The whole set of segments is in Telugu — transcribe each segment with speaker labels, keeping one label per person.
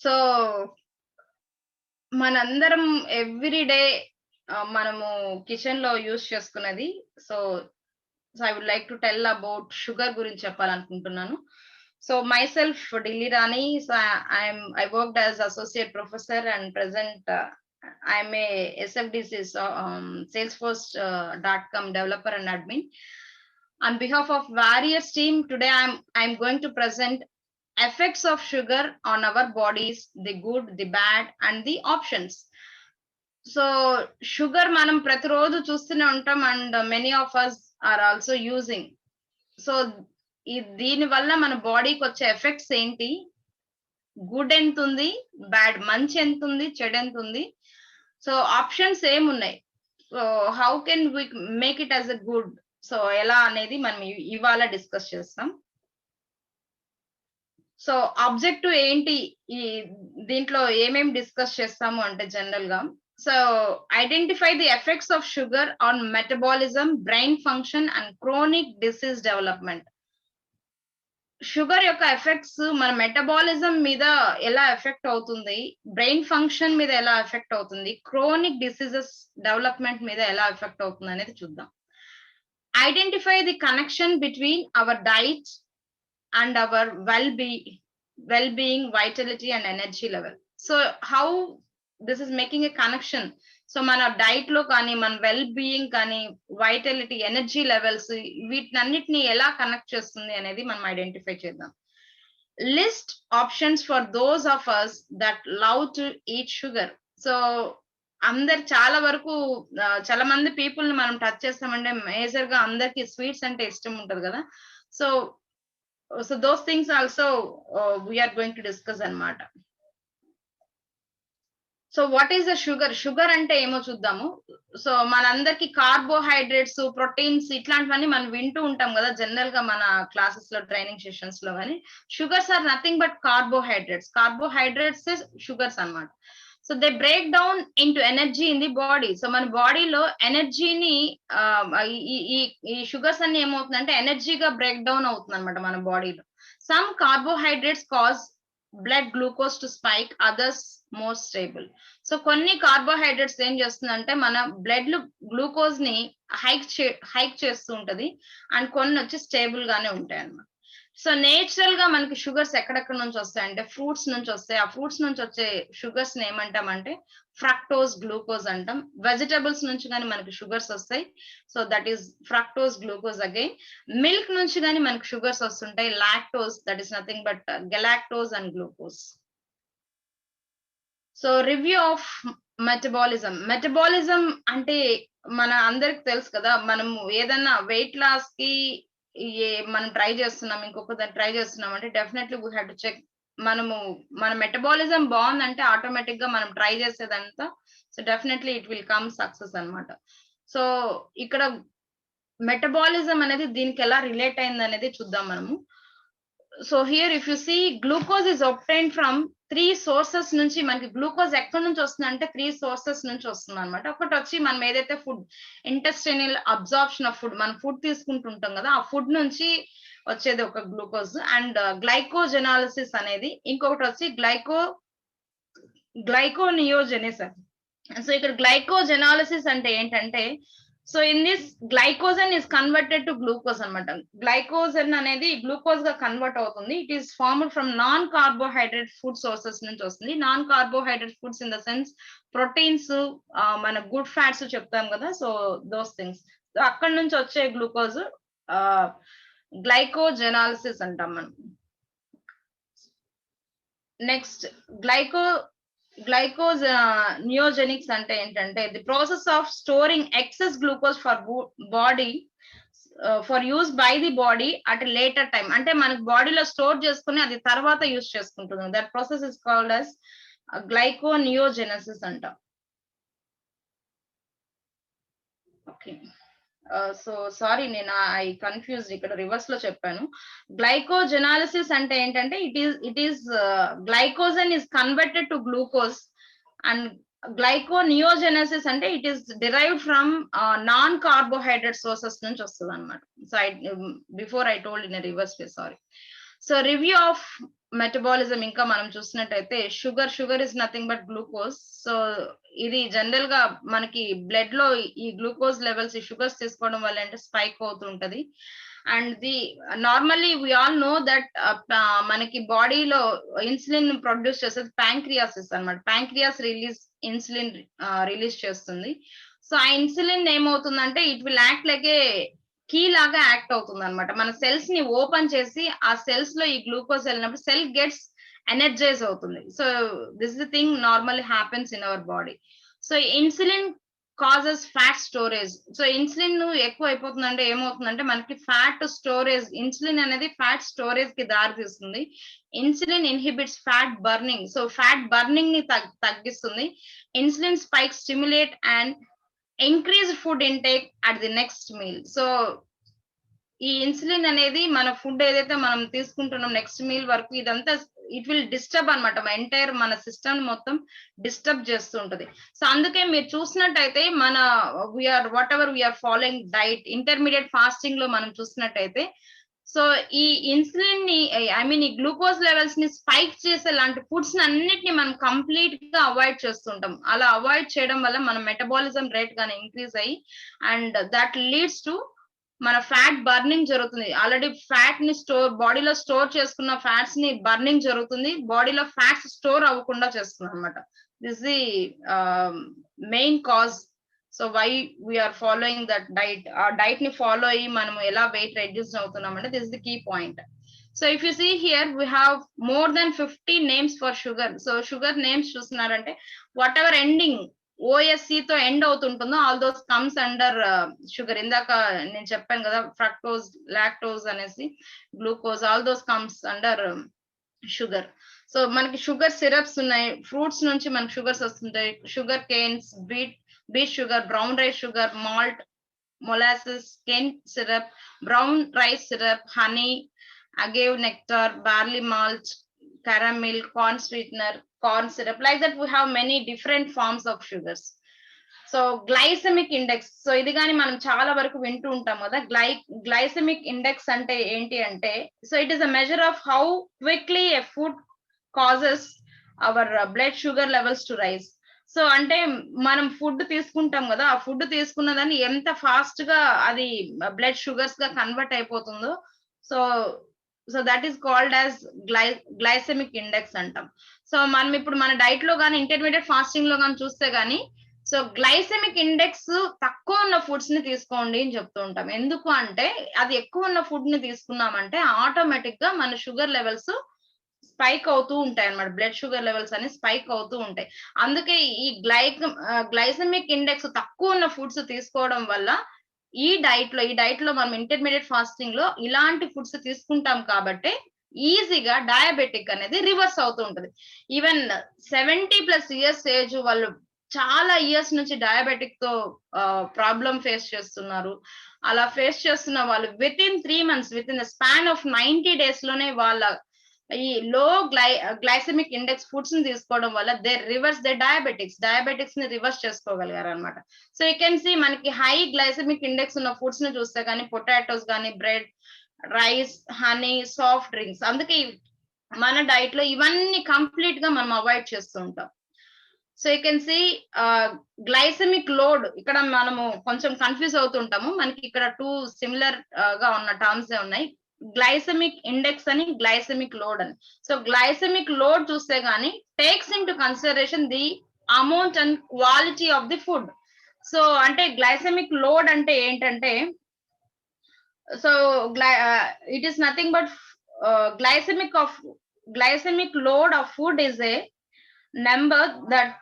Speaker 1: సో మనందరం ఎవ్రీ డే మనము కిచెన్ లో యూజ్ చేసుకున్నది. So I would like to tell about sugar గురించి చెప్పాలనుకుంటున్నాను. So myself Dilli Rani. So I worked as associate professor and present I'm a SFDC Salesforce.com developer and admin. On behalf of various team, today I'm going to present effects of sugar on our bodies, the good, the bad, and the options. So sugar మనం ప్రతిరోజు చూస్తూనే ఉంటాం and many of us are also using. So దీని వల్ల మన బాడీకి వచ్చే ఎఫెక్ట్స్ ఏంటి, గుడ్ ఎంత ఉంది, బ్యాడ్ మంచి ఎంత ఉంది, చెడు ఎంత ఉంది, సో ఆప్షన్స్ ఏమున్నాయి, so how can we make it as a good, so ఎలా అనేది మనం ఇవాళ డిస్కస్ చేస్తాం. సో ఆబ్జెక్టివ్ ఏంటి, ఈ దీంట్లో ఏమేమి డిస్కస్ చేస్తాము అంటే జనరల్ గా, so identify the effects of sugar on metabolism, brain function and chronic disease development. Sugar యొక్క ఎఫెక్ట్స్ మన మెటబాలిజం మీద ఎలా ఎఫెక్ట్ అవుతుంది, బ్రెయిన్ ఫంక్షన్ మీద ఎలా ఎఫెక్ట్ అవుతుంది, క్రోనిక్ డిసీజెస్ డెవలప్మెంట్ మీద ఎలా ఎఫెక్ట్ అవుతుంది అనేది చూద్దాం. Identify the connection between our diet and our well-being, vitality and energy level. So how this is making a connection. So మన డైట్ లో కానీ, మన వెల్ బీయింగ్ కానీ, వైటాలిటీ, ఎనర్జీ లెవెల్స్, వీటినన్నిటిని ఎలా కనెక్ట్ చేస్తుంది అనేది మనం ఐడెంటిఫై చేద్దాం. List options for those of us that love to eat sugar. So అందరు చాలా వరకు చాలా మంది పీపుల్ ని మనం టచ్ చేస్తామంటే మేజర్ గా అందరికి స్వీట్స్ అంటే ఇష్టం ఉంటది కదా. So those things also we are going to discuss anamata. So what is the sugar? Sugar ante emo chuddaamu. So manandarki carbohydrates, proteins itlantivani మనం వింటూ ఉంటాం కదా జనరల్ గా మన క్లాసెస్ లో, ట్రైనింగ్ సెషన్స్ లో గాని. Sugars are nothing but carbohydrates. Carbohydrates is sugars అన్నమాట. So they break down into energy in the body. So మన బాడీలో ఎనర్జీని ఈ షుగర్స్ అన్ని ఏమవుతుందంటే ఎనర్జీగా బ్రేక్ డౌన్ అవుతుంది అనమాట మన బాడీలో. Some carbohydrates cause blood glucose to spike, others more stable. So కొన్ని కార్బోహైడ్రేట్స్ ఏం చేస్తుందంటే మన బ్లడ్ గ్లూకోజ్ ని హైక్ చేస్తూ ఉంటది, అండ్ కొన్ని వచ్చి స్టేబుల్ గానే ఉంటాయి అన్నమాట. సో నేచురల్ గా మనకి షుగర్స్ ఎక్కడెక్కడ నుంచి వస్తాయంటే ఫ్రూట్స్ నుంచి వస్తాయి. ఆ ఫ్రూట్స్ నుంచి వచ్చే షుగర్స్ ని ఏమంటామంటే ఫ్రక్టోజ్, గ్లూకోజ్ అంటాం. వెజిటబుల్స్ నుంచి కానీ మనకి షుగర్స్ వస్తాయి, so that is fructose, glucose. Again milk నుంచి కానీ మనకి షుగర్స్ వస్తుంటాయి, lactose, that is nothing but galactose and glucose. So review of metabolism. Metabolism అంటే మన అందరికి తెలుసు కదా, మనము ఏదన్నా వెయిట్ లాస్ కి మనం ట్రై చేస్తున్నాం, ఇంకొక దాన్ని ట్రై చేస్తున్నాం అంటే definitely we have to check. మన మెటబాలిజం బాగుందంటే ఆటోమేటిక్ గా మనం ట్రై చేసేదంతా, so definitely it will come success అన్నమాట. సో ఇక్కడ మెటబాలిజం అనేది దీనికి ఎలా రిలేట్ అయింది అనేది చూద్దాం మనము. So here if you see, glucose is obtained from 3 sources నుంచి. మనకి గ్లూకోజ్ ఎక్కడి నుంచి వస్తుంది అంటే 3 సోర్సెస్ నుంచి వస్తుంది అనమాట. ఒకటి వచ్చి మనం ఏదైతే food, intestinal absorption of food, మనం ఫుడ్ తీసుకుంటుంటాం కదా, ఆ ఫుడ్ నుంచి వచ్చేది ఒక గ్లూకోజ్. అండ్ గ్లైకోజెనాలిసిస్ అనేది ఇంకొకటి వచ్చి గ్లైకోనియోజెనిస్. సో ఇక్కడ గ్లైకోజెనాలిసిస్ అంటే ఏంటంటే, so in this glycogen is converted to glucose అనమాట. గ్లైకోజన్ అనేది గ్లూకోజ్ గా కన్వర్ట్ అవుతుంది. It is formed from non carbohydrate food sources నుంచి వస్తుంది. Non carbohydrate foods in the sense proteins, మన గుడ్ ఫ్యాట్స్ చెప్తాం కదా, సో దోస్ థింగ్స్. అక్కడ నుంచి వచ్చే గ్లూకోజ్ గ్లైకోజెనాలిసిస్ అంటాం మనం. నెక్స్ట్ గ్లైకోనియోజెనిక్స్ అంటే ఏంటంటే the process of storing excess glucose for body for use by the body at later time. అంటే మనకి బాడీలో స్టోర్ చేసుకుని అది తర్వాత యూజ్ చేసుకుంటుంది. That process is called as gluconeogenesis అంటాం. ఓకే, సో సారీ, నేను ఐ కన్ఫ్యూజ్డ్, ఇక్కడ రివర్స్ లో చెప్పాను. గ్లైకోజెనాలిసిస్ అంటే ఏంటంటే it is glycogen is converted to glucose, and gluconeogenesis అంటే it is derived from non carbohydrate sources నుంచి వస్తుంది అనమాట. So before I told in reverse way, sorry. So review of metabolism ఇంకా మనం చూసినట్టయితే sugar is nothing but glucose. So ఇది జనరల్ గా మనకి బ్లడ్ లో ఈ గ్లూకోజ్ లెవెల్స్ ఈ షుగర్స్ తీసుకోవడం వల్ల అంటే స్పైక్ అవుతుంటది. And the normally we all know that మనకి బాడీలో ఇన్సులిన్ ప్రొడ్యూస్ చేసేది ప్యాంక్రియాసిస్ అన్నమాట. ప్యాంక్రియాస్ ఇన్సులిన్ రిలీజ్ చేస్తుంది. సో ఆ ఇన్సులిన్ ఏమవుతుందంటే it will act like a key లాగా యాక్ట్ అవుతుంది అనమాట. మన సెల్స్ ని ఓపెన్ చేసి ఆ సెల్స్ లో ఈ గ్లూకోజ్ వెళ్ళినప్పుడు సెల్ గెట్స్ ఎనర్జైజ్ అవుతుంది. So this the thing normally happens in our body. So insulin causes fat storage. So insulin ఎక్కువ అయిపోతుందంటే ఏమవుతుందంటే మనకి ఫ్యాట్ స్టోరేజ్, ఇన్సులిన్ అనేది ఫ్యాట్ స్టోరేజ్ కి దారి తీస్తుంది. Insulin inhibits fat burning. So fat burning ని తగ్గిస్తుంది. Insulin spike stimulate and increase food intake at the next meal. So ఈ ఇన్సులిన్ అనేది మన ఫుడ్ ఏదైతే మనం తీసుకుంటున్నాం నెక్స్ట్ మీల్ వరకు ఇదంతా ఇట్ విల్ డిస్టర్బ్ అనమాట. ఎంటైర్ మన సిస్టమ్ మొత్తం డిస్టర్బ్ చేస్తూ ఉంటది. సో అందుకే మీరు చూసినట్టయితే మన whatever we're following diet, intermediate fasting లో మనం చూసినట్టయితే సో ఈ ఇన్సులిన్ ని ఈ గ్లూకోజ్ లెవెల్స్ ని స్పైక్ చేసే లాంటి ఫుడ్స్ అన్నిటిని మనం కంప్లీట్ గా అవాయిడ్ చేస్తుంటాం. అలా అవాయిడ్ చేయడం వల్ల మన మెటబాలిజం రేట్ గానీ ఇంక్రీజ్ అయ్యి అండ్ దట్ లీడ్స్ టు మన ఫ్యాట్ బర్నింగ్ జరుగుతుంది. ఆల్రెడీ ఫ్యాట్ ని బాడీలో స్టోర్ చేసుకున్న ఫ్యాట్స్ ని బర్నింగ్ జరుగుతుంది. బాడీలో ఫ్యాట్స్ స్టోర్ అవ్వకుండా చేస్తుంది అనమాట. This the main cause. So why we are following that diet. ఆ డైట్ ని ఫాలో అయ్యి మనం ఎలా వెయిట్ రెడ్యూస్ అవుతున్నాం అంటే this the key point. So if you see here we have more then 50 names for sugar. సో షుగర్ నేమ్స్ చూస్తున్నారంటే వాట్ ఎవర్ ఎండింగ్ ఓఎస్సి తో ఎండ్ అవుతుంటుందో all those comes under sugar. ఇందాక నేను చెప్పాను కదా ఫ్రక్టోజ్, లాక్టోజ్ అనేసి, glucose, all those comes under sugar. So మనకి షుగర్ సిరప్స్ ఉన్నాయి, ఫ్రూట్స్ నుంచి మనకి షుగర్స్ వస్తుంటాయి. Sugar canes, beet sugar, brown rice sugar, malt, molasses, cane syrup, brown rice syrup, honey, agave nectar, barley malt, caramel, corn sweetener, corn syrup. Like that we have many different forms of sugars. So glycemic index. So ఇది కానీ మనం చాలా వరకు వింటూ ఉంటాం కదా. గ్లైసెమిక్ ఇండెక్స్ అంటే ఏంటి అంటే so it is a measure of how quickly a food causes our blood sugar levels to rise. So అంటే మనం ఫుడ్ తీసుకుంటాం కదా, ఆ ఫుడ్ తీసుకున్నదాన్ని ఎంత ఫాస్ట్ గా అది బ్లడ్ షుగర్స్ గా కన్వర్ట్ అయిపోతుందో so that is called as glycemic index అంటాం. సో మనం ఇప్పుడు మన డైట్ లో కానీ ఇంటర్మీడియట్ ఫాస్టింగ్ లో కానీ చూస్తే గానీ సో గ్లైసెమిక్ ఇండెక్స్ తక్కువ ఉన్న ఫుడ్స్ ని తీసుకోండి అని చెప్తూ ఉంటాం. ఎందుకు అంటే అది ఎక్కువ ఉన్న ఫుడ్ ని తీసుకున్నామంటే ఆటోమేటిక్ గా మన షుగర్ లెవెల్స్ స్పైక్ అవుతూ ఉంటాయి అన్నమాట. బ్లడ్ షుగర్ లెవెల్స్ అని స్పైక్ అవుతూ ఉంటాయి. అందుకే ఈ గ్లైసెమిక్ ఇండెక్స్ తక్కువ ఉన్న ఫుడ్స్ తీసుకోవడం వల్ల ఈ డైట్ లో మనం ఇంటర్మీడియట్ ఫాస్టింగ్ లో ఇలాంటి ఫుడ్స్ తీసుకుంటాం కాబట్టి ఈజీగా డయాబెటిక్ అనేది రివర్స్ అవుతూ ఉంటది. ఈవెన్ 70+ ఇయర్స్ ఏజ్ వాళ్ళు చాలా ఇయర్స్ నుంచి డయాబెటిక్ తో ప్రాబ్లం ఫేస్ చేస్తున్నారు. అలా ఫేస్ చేస్తున్న వాళ్ళు with in 3 months, with in the span of 90 days లోనే వాళ్ళ ఈ లో గ్లైసెమిక్ ఇండెక్స్ ఫుడ్స్ ని తీసుకోవడం వల్ల దే రివర్స్ దే డయాబెటిక్స్ ని రివర్స్ చేసుకోగలిగారు అనమాట. సో యూ కెన్ సీ మనకి హై గ్లైసెమిక్ ఇండెక్స్ ఉన్న ఫుడ్స్ ని చూస్తే కానీ పొటాటోస్ కానీ, bread, rice, honey, soft drinks. అందుకే మన డైట్ లో ఇవన్నీ కంప్లీట్ గా మనం అవాయిడ్ చేస్తూ ఉంటాం. So you can see glycemic load. ఇక్కడ మనము కొంచెం కన్ఫ్యూజ్ అవుతుంటాము. మనకి ఇక్కడ 2 సిమిలర్ గా ఉన్న టర్మ్స్ ఉన్నాయి, గ్లైసెమిక్ ఇండెక్స్ అని, గ్లైసెమిక్ లోడ్ అని. సో గ్లైసెమిక్ లోడ్ చూస్తే గానీ takes in to consideration the amount and quality of the food. So అంటే గ్లైసెమిక్ లోడ్ అంటే ఏంటంటే so it is nothing but glycemic load of food is a number that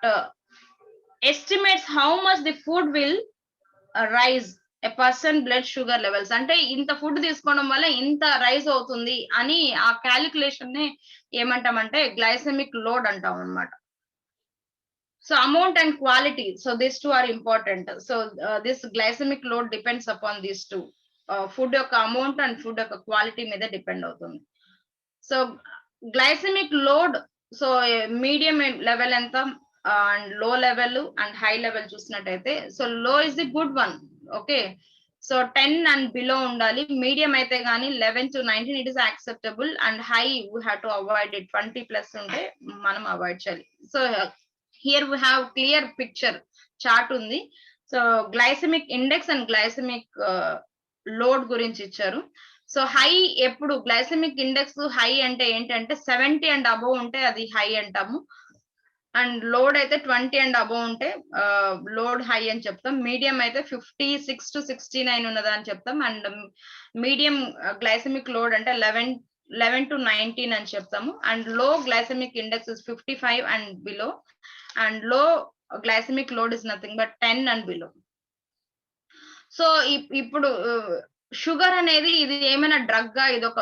Speaker 1: estimates how much the food will rise a person blood sugar levels. అంటే ఇంత ఫుడ్ తీసుకోవడం వల్ల ఇంత రైజ్ అవుతుంది అని ఆ క్యాలిక్యులేషన్ ని ఏమంటామంటే గ్లైసెమిక్ లోడ్ అంటాం అన్నమాట. So amount and quality, so these 2 are important. So this glycemic load depends upon these 2. Food యొక్క అమౌంట్ అండ్ ఫుడ్ యొక్క క్వాలిటీ మీద డిపెండ్ అవుతుంది. So glycemic load, so medium level ఎంత and low level and high level చూసినట్టయితే so low is the good one. Okay, so 10 and below ఉండాలి. మీడియం అయితే గానీ 11 to 19 it is acceptable and high we have to avoid it. 20 plus ఉంటే మనం అవాయిడ్ చేయాలి. So here we have clear picture chart ఉంది. So glycemic index and glycemic load గురించి ఇచ్చారు. సో హై ఎప్పుడు గ్లైసెమిక్ ఇండెక్స్ హై అంటే ఏంటంటే 70 అండ్ అబోవ్ ఉంటే అది హై అంటాము. అండ్ లోడ్ అయితే 20 అండ్ అబోవ్ ఉంటే లోడ్ హై అని చెప్తాం. మీడియం అయితే 56 to 69 ఉన్నదా అని చెప్తాం. అండ్ మీడియం గ్లైసెమిక్ లోడ్ అంటే 11 to 19 అని చెప్తాము. And low glycemic index is 55 and below. And low glycemic load is nothing but 10 and below. So ఇప్పుడు షుగర్ అనేది ఇది ఏమైనా డ్రగ్ గా ఇది ఒక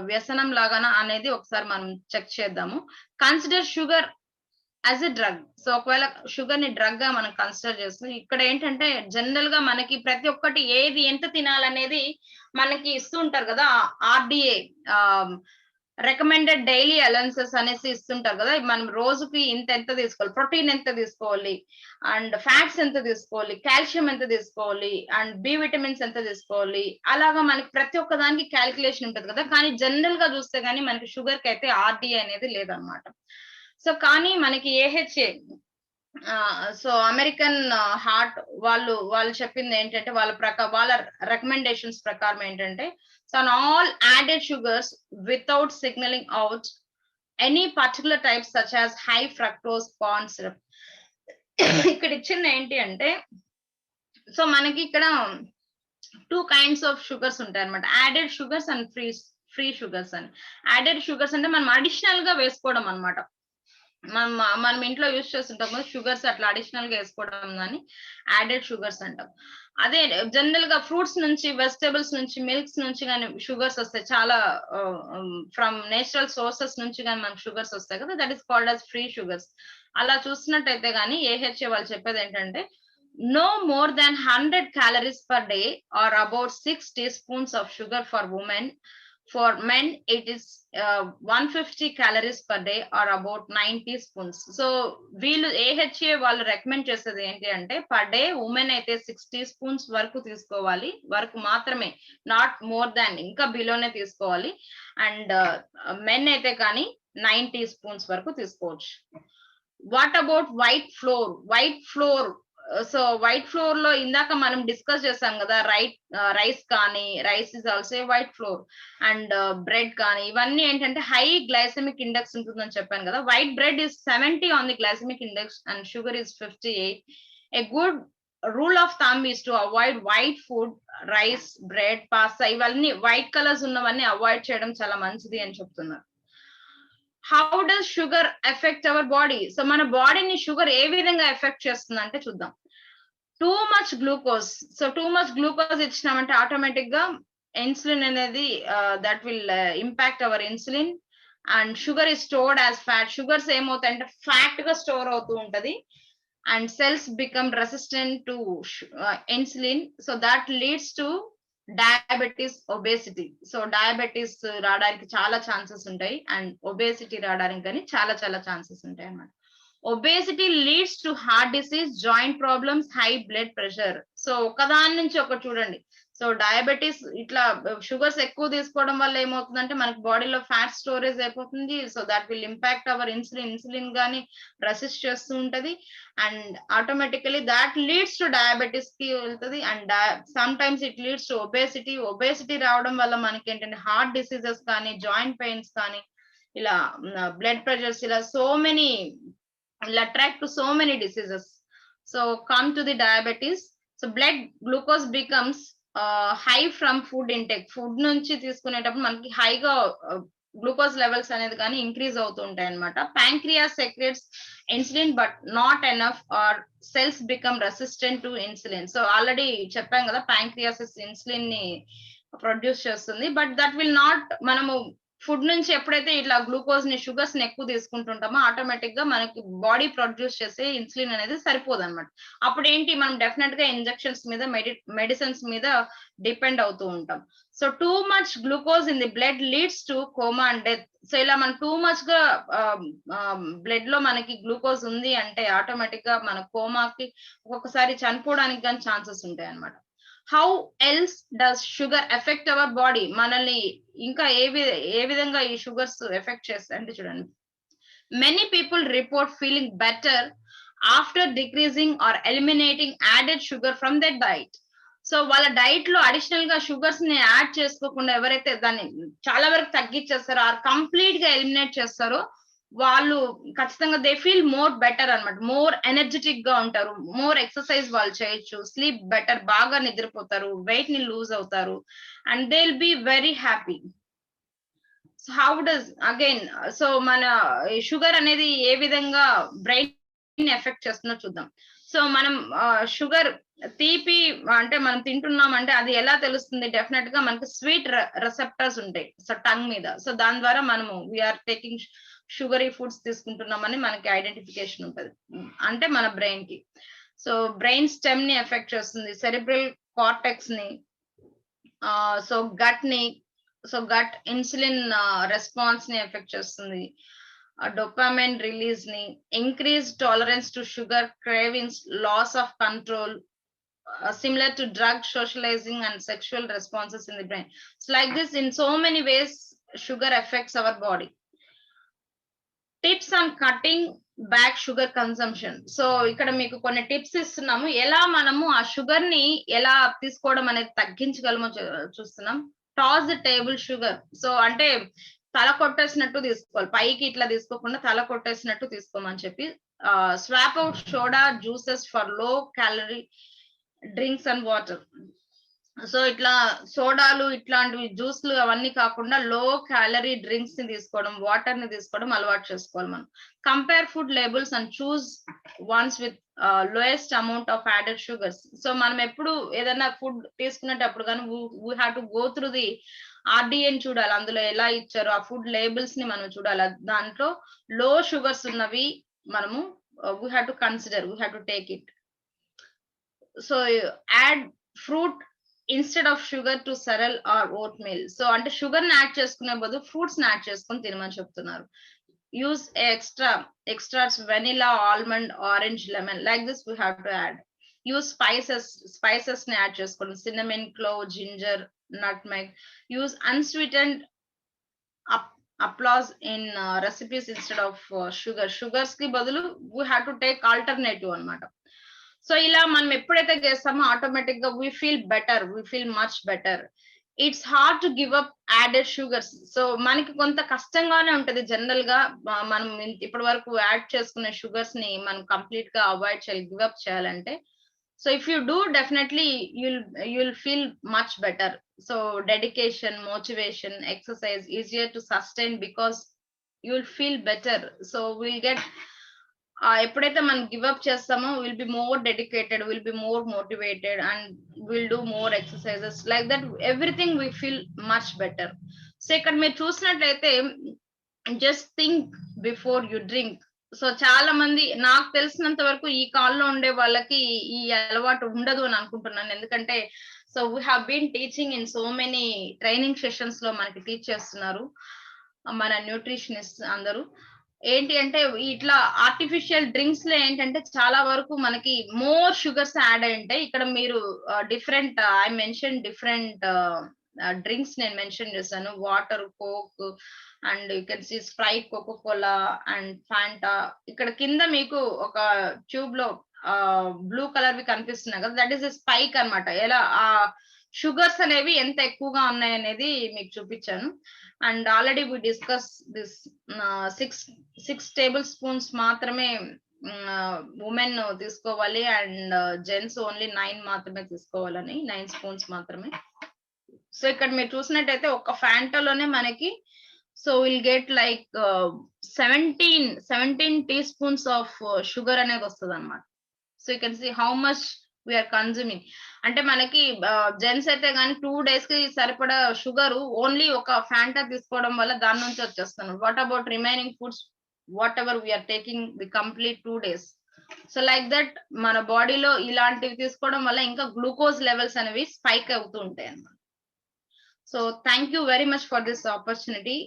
Speaker 1: వ్యసనం లాగానా అనేది ఒకసారి మనం చెక్ చేద్దాము. Consider sugar as a drug. So ఒకవేళ షుగర్ ని డ్రగ్ గా మనం కన్సిడర్ చేస్తున్నాం. ఇక్కడ ఏంటంటే జనరల్ గా మనకి ప్రతి ఒక్కటి ఏది ఎంత తినాలనేది మనకి ఇస్తుంటారు కదా. RDA రికమెండెడ్ డైలీ అలవెన్సెస్ అనేసి ఇస్తుంటారు కదా. మనం రోజుకి ఎంత తీసుకోవాలి, ప్రోటీన్ ఎంత తీసుకోవాలి, అండ్ ఫ్యాట్స్ ఎంత తీసుకోవాలి, కాల్షియం ఎంత తీసుకోవాలి, అండ్ బి విటమిన్స్ ఎంత తీసుకోవాలి, అలాగా మనకి ప్రతి ఒక్క దానికి క్యాలిక్యులేషన్ ఉంటుంది కదా. కానీ జనరల్ గా చూస్తే గానీ మనకి షుగర్ కి అయితే RDA అనేది లేదనమాట. సో కానీ మనకి AHA సో అమెరికన్ హార్ట్ వాళ్ళు చెప్పింది ఏంటంటే వాళ్ళ రికమెండేషన్స్ ప్రకారం ఏంటంటే so all added sugars without signalling out any particular types such as high fructose corn syrup. ఇక్కడ ఇచ్చింది ఏంటి అంటే సో మనకి ఇక్కడ 2 kinds ఆఫ్ షుగర్స్ ఉంటాయి అనమాట. Added sugars and free sugars అని. యాడెడ్ షుగర్స్ అంటే మనం అడిషనల్ గా వేసుకోవడం అనమాట. మనం ఇంట్లో యూజ్ చేస్తుంటాం కదా షుగర్స్ అట్లా అడిషనల్ గా వేసుకోవడం అని యాడెడ్ షుగర్స్ అంటాం. అదే జనరల్ గా ఫ్రూట్స్ నుంచి, వెజిటబుల్స్ నుంచి, మిల్క్స్ నుంచి కానీ షుగర్స్ వస్తాయి. చాలా ఫ్రమ్ నేచురల్ సోర్సెస్ నుంచి కానీ మనకు షుగర్స్ వస్తాయి కదా. That is called as free sugars. అలా చూసినట్టయితే కానీ AHA వాళ్ళు చెప్పేది ఏంటంటే no more than 100 calories per day or about 6 teaspoons of sugar for women. For men it is 150 calories per day or about 9 teaspoons. So వీళ్ళు AHA వాళ్ళు రికమెండ్ చేసేది ఏంటి అంటే పర్ డే ఉమెన్ అయితే 6 teaspoons వరకు తీసుకోవాలి, వరకు మాత్రమే, నాట్ మోర్ దాన్, ఇంకా బిలోనే తీసుకోవాలి. అండ్ మెన్ అయితే కానీ 9 teaspoons వరకు తీసుకోవచ్చు. What about white flour? So white flour లో ఇందాక మనం డిస్కస్ చేసాం కదా, రైస్ కానీ, rice is also white flour, and bread కానీ, ఇవన్నీ ఏంటంటే హై గ్లైసెమిక్ ఇండెక్స్ ఉంటుందని చెప్పాను కదా. White bread is 70 on the glycemic index and sugar is 58. A good rule of thumb is to avoid white food, rice, bread, pasta, ఇవన్నీ వైట్ కలర్స్ ఉన్నవన్నీ అవాయిడ్ చేయడం చాలా మంచిది అని చెప్తున్నారు. How does sugar effect our body? So మన బాడీని షుగర్ ఏ విధంగా ఎఫెక్ట్ చేస్తుంది అంటే చూద్దాం. Too much glucose. So too much glucose ఇచ్చినామంటే ఆటోమేటిక్ గా ఇన్సులిన్ అనేది that will impact our insulin and sugar is stored as fat. Sugars ఏమవుతాయంటే ఫ్యాట్ గా స్టోర్ అవుతూ ఉంటది and cells become resistant to insulin. So that leads to diabetes, obesity. So diabetes రావడానికి చాలా ఛాన్సెస్ ఉంటాయి అండ్ ఒబేసిటీ రావడానికి కానీ చాలా ఛాన్సెస్ ఉంటాయి అన్నమాట. Obesity leads to heart disease, joint problems, high blood pressure. So ఒకదాని నుంచి ఒకటి చూడండి. సో డయాబెటీస్ ఇట్లా షుగర్స్ ఎక్కువ తీసుకోవడం వల్ల ఏమవుతుందంటే మనకి బాడీలో ఫ్యాట్ స్టోరేజ్ అయిపోతుంది. So that will impact our insulin గానీ రెసిస్ట్ చేస్తూ ఉంటది and automatically that leads to diabetes కి వెళ్తుంది and sometimes it leads to obesity రావడం వల్ల మనకి ఏంటంటే హార్ట్ డిసీజెస్ కానీ, జాయింట్ పెయిన్స్ కానీ, ఇలా బ్లడ్ ప్రెషర్స్, ఇలా so many will attract to so many diseases. So come to the diabetes. So blood glucose becomes high from food intake. Food నుంచి తీసుకునేటప్పుడు మనకి హైగా గ్లూకోజ్ లెవెల్స్ అనేది కానీ ఇంక్రీజ్ అవుతూ ఉంటాయి అనమాట. Pancreas secretes insulin but not enough or cells become resistant to insulin. So already చెప్పాం కదా ప్యాంక్రియాసిస్ ఇన్సులిన్ ని ప్రొడ్యూస్ చేస్తుంది బట్ దట్ విల్ నాట్, మనము ఫుడ్ నుంచి ఎప్పుడైతే ఇట్లా గ్లూకోజ్ ని, షుగర్స్ ని ఎక్కువ తీసుకుంటుంటామో ఆటోమేటిక్ గా మనకి బాడీ ప్రొడ్యూస్ చేసే ఇన్సులిన్ అనేది సరిపోదు అనమాట. అప్పుడు ఏంటి, మనం డెఫినెట్ గా ఇంజెక్షన్స్ మీద, మెడిసిన్స్ మీద డిపెండ్ అవుతూ ఉంటాం. So too much glucose in the blood leads to coma and death. So ఇలా మనం టూ మచ్ గా బ్లడ్ లో మనకి గ్లూకోజ్ ఉంది అంటే ఆటోమేటిక్ గా మన కోమాకి ఒక్కొక్కసారి చనిపోవడానికి కానీ ఛాన్సెస్ ఉంటాయి అనమాట. How else does sugar effect our body? మనల్ని ఇంకా ఏ విధంగా ఈ షుగర్స్ ఎఫెక్ట్ చేస్తాయి అంటే చూడండి. Many people report feeling better after decreasing or eliminating added sugar from their diet. So వాళ్ళ డైట్ లో అడిషనల్ గా షుగర్స్ ని యాడ్ చేసుకోకుండా ఎవరైతే దాన్ని చాలా వరకు తగ్గించేస్తారో ఆర్ కంప్లీట్ గా ఎలిమినేట్ చేస్తారో వాళ్ళు ఖచ్చితంగా దే ఫీల్ మోర్ బెటర్ అన్నమాట. మోర్ ఎనర్జెటిక్ గా ఉంటారు, మోర్ ఎక్సర్సైజ్ వాళ్ళు చేయొచ్చు, స్లీప్ బెటర్, బాగా నిద్రపోతారు, వెయిట్ ని లూజ్ అవుతారు, and they will be very happy. So how does again so మన షుగర్ అనేది ఏ విధంగా బ్రెయిన్ ఎఫెక్ట్ చేస్తుందో చూద్దాం. సో మనం షుగర్ తీపి అంటే మనం తింటున్నాం అంటే అది ఎలా తెలుస్తుంది? డెఫినెట్ గా మనకి స్వీట్ రిసెప్టర్స్ ఉంటాయి సో టంగ్ మీద. సో దాని ద్వారా మనము వీఆర్ టేకింగ్ షుగరీ ఫుడ్స్ తీసుకుంటున్నామని మనకి ఐడెంటిఫికేషన్ ఉంటుంది అంటే మన బ్రెయిన్ కి. సో బ్రెయిన్ స్టెమ్ ని ఎఫెక్ట్ చేస్తుంది, సెరిబ్రల్ కార్టెక్స్ ని, సో గట్ ని, సో గట్ ఇన్సులిన్ రెస్పాన్స్ ని ఎఫెక్ట్ చేస్తుంది, డోపామైన్ రిలీజ్ ని, increase tolerance to sugar cravings, loss of control, similar to drug socializing and sexual responses in the brain. It's like this in so many ways sugar affects our body. Tips on cutting back sugar consumption. So ఇక్కడ మీకు కొన్ని టిప్స్ ఇస్తున్నాము ఎలా మనము ఆ షుగర్ ని ఎలా తీసుకోవడం అనేది తగ్గించగలమో చూస్తున్నాం. Toss the table sugar. So అంటే తల కొట్టేసినట్టు తీసుకోవాలి, పైకి ఇట్లా తీసుకోకుండా తల కొట్టేసినట్టు తీసుకోమని చెప్పి. Swap out soda juices for low calorie drinks and water. So ఇట్లా సోడాలు ఇట్లాంటివి జ్యూస్లు అవన్నీ కాకుండా లో క్యాలరీ డ్రింక్స్ ని తీసుకోవడం, వాటర్ ని తీసుకోవడం అలవాటు చేసుకోవాలి మనం. Compare food labels and choose ones with lowest amount of added sugars. So మనం ఎప్పుడు ఏదైనా ఫుడ్ తీసుకునేటప్పుడు కానీ we have to go through the RDN చూడాలి, అందులో ఎలా ఇచ్చారు ఆ ఫుడ్ లేబుల్స్ ని మనం చూడాలి. దాంట్లో లో షుగర్స్ ఉన్నవి మనము we have to consider, we have to take it. So add fruit instead of sugar to cereal or oatmeal. So అంటే షుగర్ ని యాడ్ చేసుకునే బదులు ఫ్రూట్స్ ని యాడ్ చేసుకొని తినమని చెప్తున్నారు. Use extras vanilla, almond, orange, lemon. Like this we have to add. Use spices ని యాడ్ చేసుకోండి, cinnamon, clove, ginger, nutmeg. Use unsweetened applause in recipes instead of sugars కి బదులు we have to take alternative అన్నమాట. సో ఇలా మనం ఎప్పుడైతే చేస్తామో ఆటోమేటిక్ గా we feel better, we feel much better. It's hard to give up added sugars. So మనకి కొంత కష్టంగానే ఉంటది జనరల్ గా మనం ఇప్పటి వరకు యాడ్ చేసుకునే షుగర్స్ ని మనం కంప్లీట్ గా అవాయిడ్ చేయాలి, గివ్ అప్ చేయాలంటే. So if you do definitely you'll feel much better. So dedication, motivation, exercise easier to sustain because you'll feel better. So we'll get ఎప్పుడైతే మనం గివ్ అప్ చేస్తామో will be more dedicated, will be more motivated and will do more exercises. Like that everything we feel much better. So ఇక్కడ మీరు చూసినట్లయితే just think before you drink. So చాలా మంది నాకు తెలిసినంత వరకు ఈ కాల్లో ఉండే వాళ్ళకి ఈ అలవాటు ఉండదు అని అనుకుంటున్నాను. ఎందుకంటే so we have been teaching in so many training sessions లో మనకి టీచ్ చేస్తున్నారు మన న్యూట్రిషనిస్ట్ అందరూ. ఏంటి అంటే ఇట్లా ఆర్టిఫిషియల్ డ్రింక్స్ లో ఏంటంటే చాలా వరకు మనకి మోర్ షుగర్స్ యాడ్ అయి ఉంటాయి. ఇక్కడ మీరు different I mention different drinks నేను మెన్షన్ చేశాను, water, Coke and you can see Sprite, Coca Cola and Fanta. ఇక్కడ కింద మీకు ఒక ట్యూబ్ లో బ్లూ కలర్ వి కనిపిస్తున్నాయి కదా, దట్ ఈస్ స్పైక్ అన్నమాట. ఎలా ఆ షుగర్స్ అనేవి ఎంత ఎక్కువగా ఉన్నాయి అనేది మీకు చూపించాను. And already we discuss this 6 tablespoons మాత్రమే ఉమెన్ తీసుకోవాలి అండ్ జెంట్స్ ఓన్లీ 9 మాత్రమే తీసుకోవాలని, 9 స్పూన్స్ మాత్రమే. సో ఇక్కడ మీరు చూసినట్టయితే ఒక ఫ్యాంటాలోనే మనకి so will get like 17 teaspoons of sugar అనేది వస్తుంది అనమాట. So you can see how much we're consuming. అంటే మనకి జెంట్స్ అయితే కానీ 2 days కి సరిపడా షుగర్ ఓన్లీ ఒక ఫ్యాంటా తీసుకోవడం వల్ల దాని నుంచి వచ్చేస్తున్నాం. What about remaining foods, whatever we are taking the complete 2 days. So like that మన బాడీలో ఇలాంటివి తీసుకోవడం వల్ల ఇంకా గ్లూకోజ్ లెవెల్స్ అనేవి స్పైక్ అవుతూ ఉంటాయి అన్నమాట. So thank you very much for this opportunity.